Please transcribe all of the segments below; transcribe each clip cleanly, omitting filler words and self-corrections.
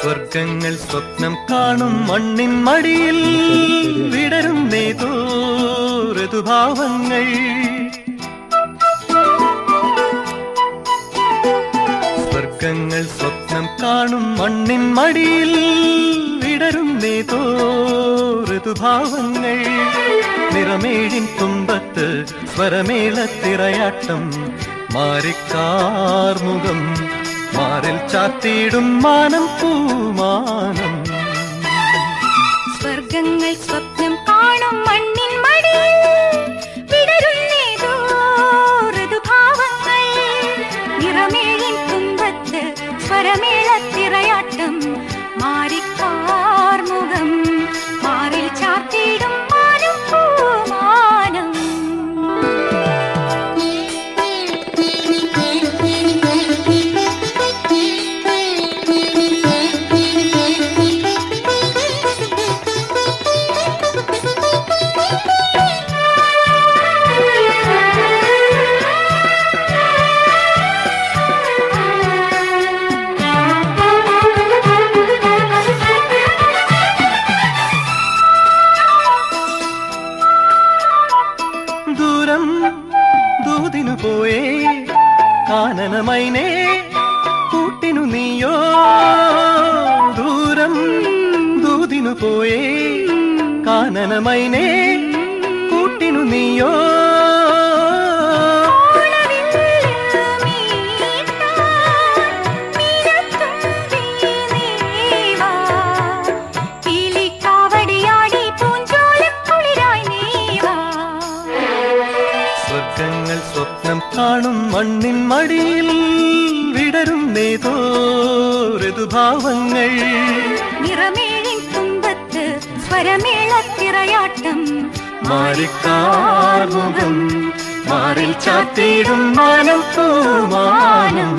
സ്വർഗങ്ങൾ സ്വപ്നം കാണും മണ്ണിൻ മടിയിൽ വിടരുന്നേതോ ഋതുഭാവങ്ങൾ. സ്വർഗങ്ങൾ സ്വപ്നം കാണും മണ്ണിൻ മടിയിൽ വിടരുന്നേതോ ഋതുഭാവങ്ങൾ. നിറമേഴിൻ തുമ്പത്ത് സ്വരമേളത്തിറയാട്ടം മാറിക്കാർമുഖം മാറിൽ ചാത്തിയിടും മാനം പൂമാനം. സ്വർഗങ്ങൾ സ്വപ്നം കാണും മണ്ണിൻ മടിയിൽ വിടരുന്നേതോ ഋതുഭാവങ്ങൾ. നിറമേഴിൻ തുമ്പത്ത് സ്വരമേളത്തിറയാട്ടം മാറിക്കാർമുഖം മാറിൽ ചാത്തിയിടും മാനം പൂമാനം. ദൂരം ദൂതിനു പോയേ കാനനമൈനേ കൂട്ടിനു നീയോ. ദൂരം ദൂതിനു പോയേ കാനനമൈനേ കൂട്ടിനു നീയോ. സ്വർഗങ്ങൾ സ്വപ്നം കാണും മണ്ണിൻ മടിയിൽ വിടരുന്നേതോ ഋതുഭാവങ്ങൾ. നിറമേഴിൻ തുമ്പത്ത് സ്വരമേളത്തിറയാട്ടം മാറിക്കാർമുഖം മാറിൽ ചാത്തിയിടും മാനം പൂമാനം.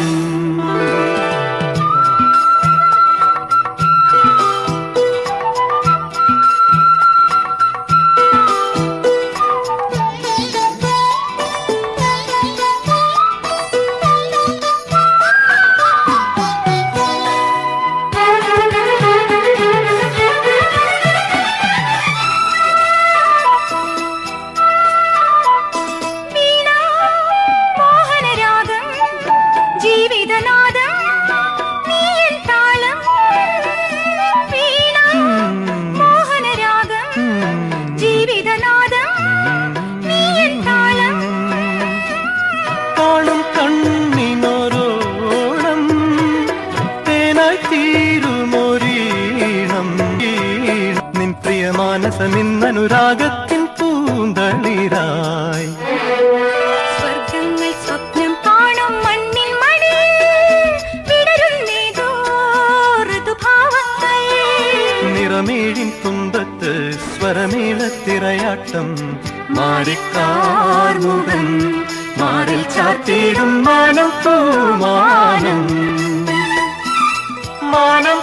കാണും കണ്ണിനോരോണം തേനായി തീരുമൊരീണം. നിൻ പ്രിയ മാനസമിന്നനുരാഗത്തിൻ പൂന്തളിരായി. സ്വർഗങ്ങൾ സ്വപ്നം കാണും മണ്ണിൻ മടിയിൽ വിടരുന്നേതോ ഋതുഭാവങ്ങൾ. നിറമേഴിൻ തുമ്പത്ത് സ്വരമേളത്തിറയാട്ടം മാറിക്കാർമുഖം മാറിൽ ചാത്തിയിടും മാനം പൂമാനം. മാനം